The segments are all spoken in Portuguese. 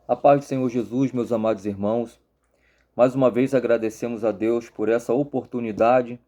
A paz do Senhor Jesus, meus amados irmãos, mais uma vez agradecemos a Deus por essa oportunidade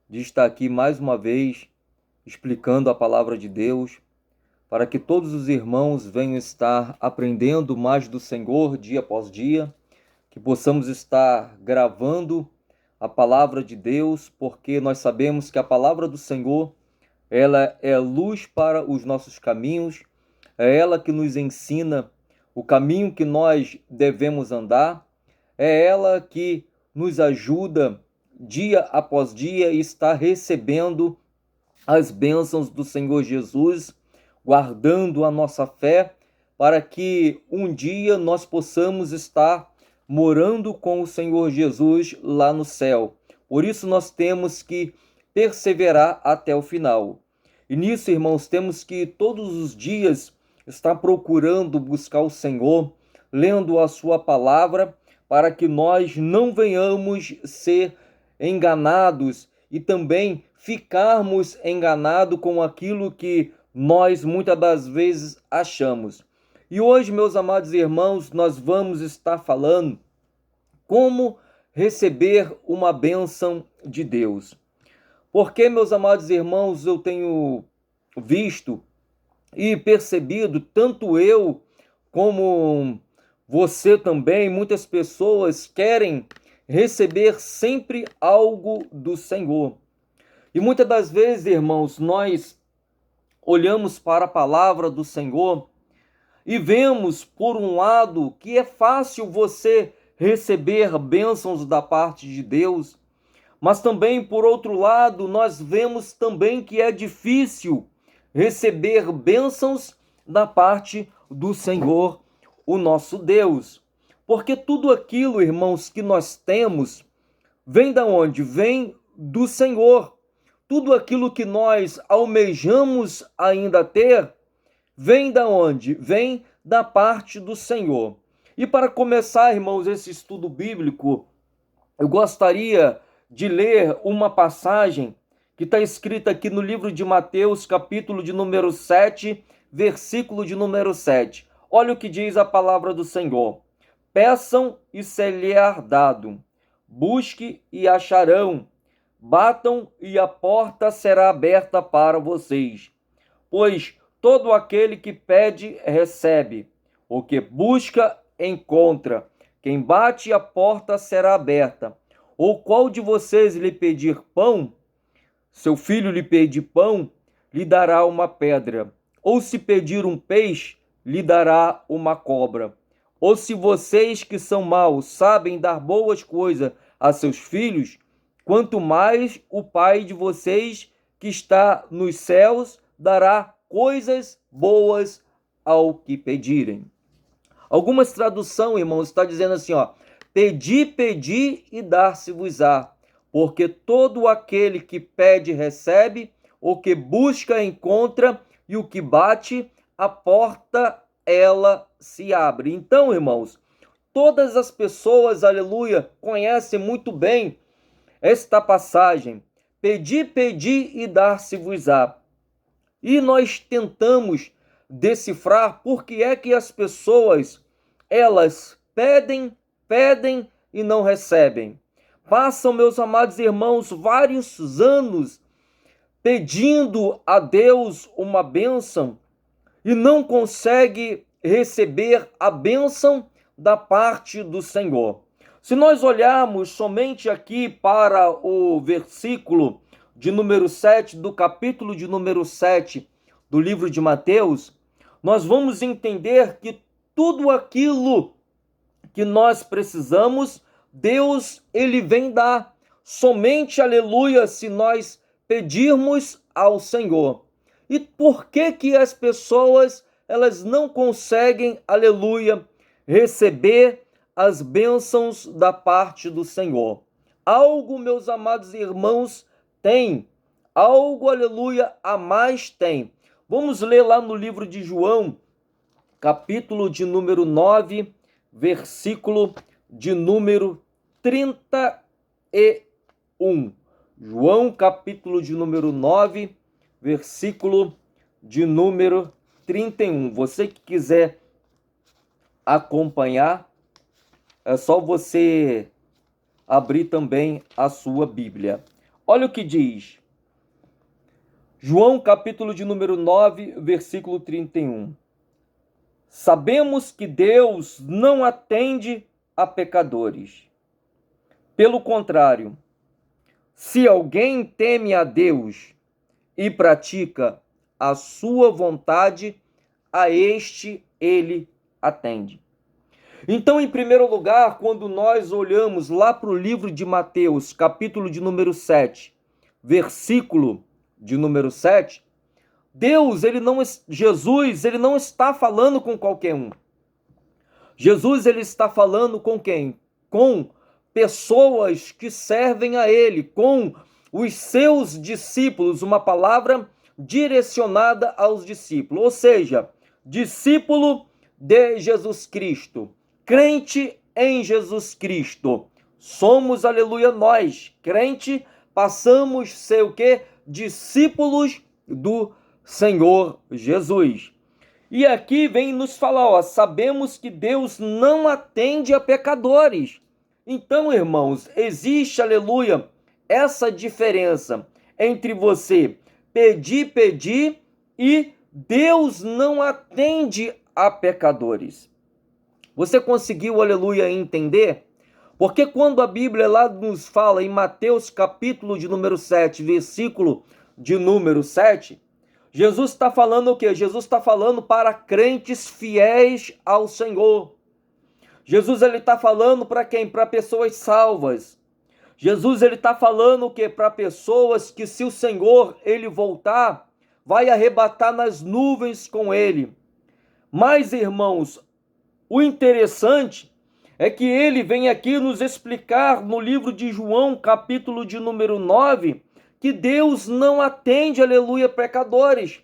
de estar aqui mais uma vez explicando a palavra de Deus, para que todos os irmãos venham estar aprendendo mais do Senhor dia após dia, que possamos estar gravando a palavra de Deus, porque nós sabemos que a palavra do Senhor, ela é luz para os nossos caminhos, é ela que nos ensina o caminho que nós devemos andar, é ela que nos ajuda dia após dia e está recebendo as bênçãos do Senhor Jesus, guardando a nossa fé, para que um dia nós possamos estar morando com o Senhor Jesus lá no céu. Por isso nós temos que perseverar até o final. E nisso, irmãos, temos que todos os dias estar procurando buscar o Senhor, lendo a sua palavra, para que nós não venhamos ser enganados e também ficarmos enganados com aquilo que nós muitas das vezes achamos. E hoje, meus amados irmãos, nós vamos estar falando como receber uma bênção de Deus. Porque, meus amados irmãos, eu tenho visto e percebido, tanto eu como você também, muitas pessoas querem receber sempre algo do Senhor. E muitas das vezes, irmãos, nós olhamos para a palavra do Senhor e vemos, por um lado, que é fácil você receber bênçãos da parte de Deus, mas também, por outro lado, nós vemos também que é difícil receber bênçãos da parte do Senhor, o nosso Deus. Porque tudo aquilo, irmãos, que nós temos, vem da onde? Vem do Senhor. Tudo aquilo que nós almejamos ainda ter, vem da onde? Vem da parte do Senhor. E para começar, irmãos, esse estudo bíblico, eu gostaria de ler uma passagem que está escrita aqui no livro de Mateus, capítulo de número 7, versículo de número 7. Olha o que diz a palavra do Senhor. Peçam e ser-lhe-á dado. Busque e acharão. Batam e a porta será aberta para vocês. Pois todo aquele que pede, recebe. O que busca, encontra. Quem bate, a porta será aberta. Ou qual de vocês lhe pedir pão, seu filho lhe pedir pão, lhe dará uma pedra. Ou se pedir um peixe, lhe dará uma cobra. Ou se vocês que são maus sabem dar boas coisas a seus filhos, quanto mais o Pai de vocês que está nos céus dará coisas boas ao que pedirem. Algumas traduções, irmãos, está dizendo assim, ó, pedi, pedi e dar-se-vos-á, porque todo aquele que pede recebe, o que busca encontra, e o que bate, a porta ela se abre. Então, irmãos, todas as pessoas, aleluia, conhecem muito bem esta passagem. Pedi, pedi e dar-se-vos-á. E nós tentamos decifrar por que é que as pessoas, elas pedem, pedem e não recebem. Passam, meus amados irmãos, vários anos pedindo a Deus uma bênção e não consegue receber a bênção da parte do Senhor. Se nós olharmos somente aqui para o versículo de número 7, do capítulo de número 7 do livro de Mateus, nós vamos entender que tudo aquilo que nós precisamos, Deus, ele vem dar. Somente, aleluia, se nós pedirmos ao Senhor. E por que que as pessoas, elas não conseguem, aleluia, receber as bênçãos da parte do Senhor? Algo, meus amados irmãos, tem. Algo, aleluia, a mais tem. Vamos ler lá no livro de João, capítulo de número 9, versículo de número 31. João, capítulo de número 9, versículo de número 31. Você que quiser acompanhar, é só você abrir também a sua Bíblia. Olha o que diz João, capítulo de número 9, versículo 31. Sabemos que Deus não atende a pecadores. Pelo contrário, se alguém teme a Deus e pratica a sua vontade, a este ele atende. Então, em primeiro lugar, quando nós olhamos lá para o livro de Mateus, capítulo de número 7, versículo de número 7, Jesus, ele não está falando com qualquer um. Jesus, ele está falando com quem? Com pessoas que servem a ele, com os seus discípulos, uma palavra direcionada aos discípulos, ou seja, discípulo de Jesus Cristo, crente em Jesus Cristo. Somos, aleluia, nós, crente, passamos a ser o quê? Discípulos do Senhor Jesus. E aqui vem nos falar, ó, sabemos que Deus não atende a pecadores. Então, irmãos, existe, aleluia, essa diferença entre você pedir e Deus não atende a pecadores. Você conseguiu, aleluia, entender? Porque quando a Bíblia lá nos fala em Mateus capítulo de número 7, versículo de número 7, Jesus está falando o quê? Jesus está falando para crentes fiéis ao Senhor. Jesus ele está falando para quem? Para pessoas salvas. Jesus ele está falando o quê? Para pessoas que, se o Senhor ele voltar, vai arrebatar nas nuvens com ele. Mas, irmãos, o interessante é que ele vem aqui nos explicar no livro de João, capítulo de número 9, que Deus não atende, aleluia, pecadores.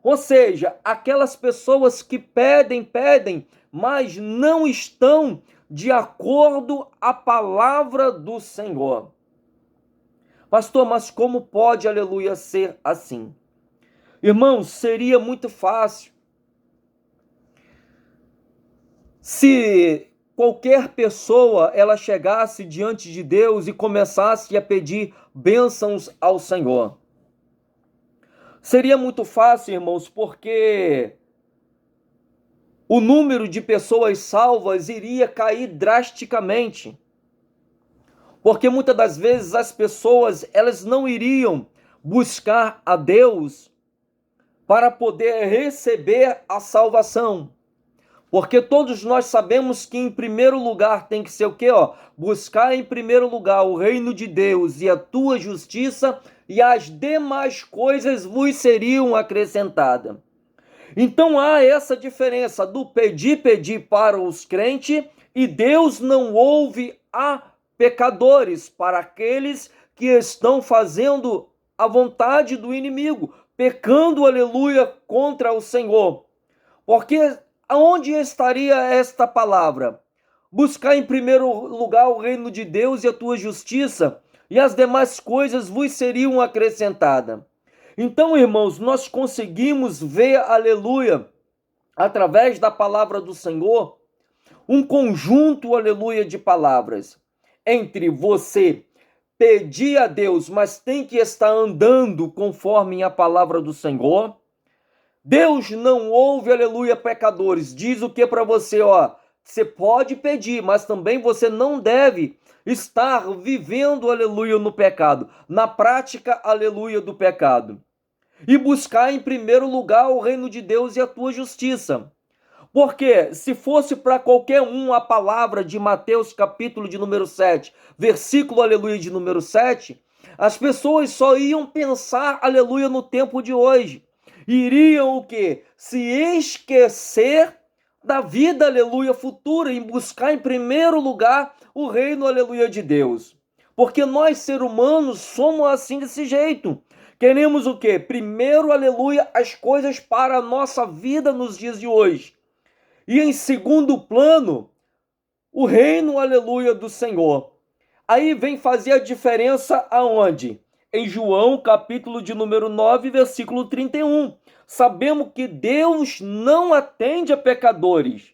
Ou seja, aquelas pessoas que pedem, mas não estão de acordo à palavra do Senhor. Pastor, mas como pode, aleluia, ser assim? Irmãos, seria muito fácil se qualquer pessoa ela chegasse diante de Deus e começasse a pedir bênçãos ao Senhor. Seria muito fácil, irmãos, porque o número de pessoas salvas iria cair drasticamente. Porque muitas das vezes as pessoas elas não iriam buscar a Deus para poder receber a salvação. Porque todos nós sabemos que em primeiro lugar tem que ser o quê? Buscar em primeiro lugar o reino de Deus e a tua justiça, e as demais coisas vos seriam acrescentadas. Então há essa diferença do pedir para os crentes, e Deus não ouve a pecadores, para aqueles que estão fazendo a vontade do inimigo, pecando, aleluia, contra o Senhor. Porque aonde estaria esta palavra? Buscar em primeiro lugar o reino de Deus e a tua justiça, e as demais coisas vos seriam acrescentadas. Então, irmãos, nós conseguimos ver, aleluia, através da palavra do Senhor, um conjunto, aleluia, de palavras. Entre você pedir a Deus, mas tem que estar andando conforme a palavra do Senhor. Deus não ouve, aleluia, pecadores. Diz o que para você, você pode pedir, mas também você não deve estar vivendo, aleluia, no pecado, na prática, aleluia, do pecado. E buscar em primeiro lugar o reino de Deus e a tua justiça. Porque se fosse para qualquer um a palavra de Mateus capítulo de número 7, versículo, aleluia, de número 7, as pessoas só iam pensar, aleluia, no tempo de hoje. Iriam o quê? Se esquecer da vida, aleluia, futura, em buscar em primeiro lugar o reino, aleluia, de Deus. Porque nós, seres humanos, somos assim desse jeito. Queremos o quê? Primeiro, aleluia, as coisas para a nossa vida nos dias de hoje. E em segundo plano, o reino, aleluia, do Senhor. Aí vem fazer a diferença aonde? Em João, capítulo de número 9, versículo 31. Sabemos que Deus não atende a pecadores.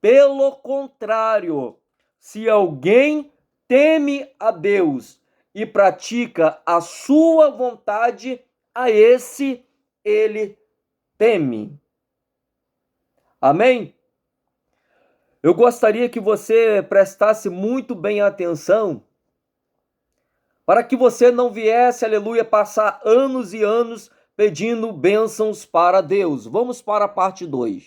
Pelo contrário, se alguém teme a Deus e pratica a sua vontade, a esse ele teme. Amém? Eu gostaria que você prestasse muito bem atenção para que você não viesse, aleluia, passar anos e anos pedindo bênçãos para Deus. Vamos para a parte 2.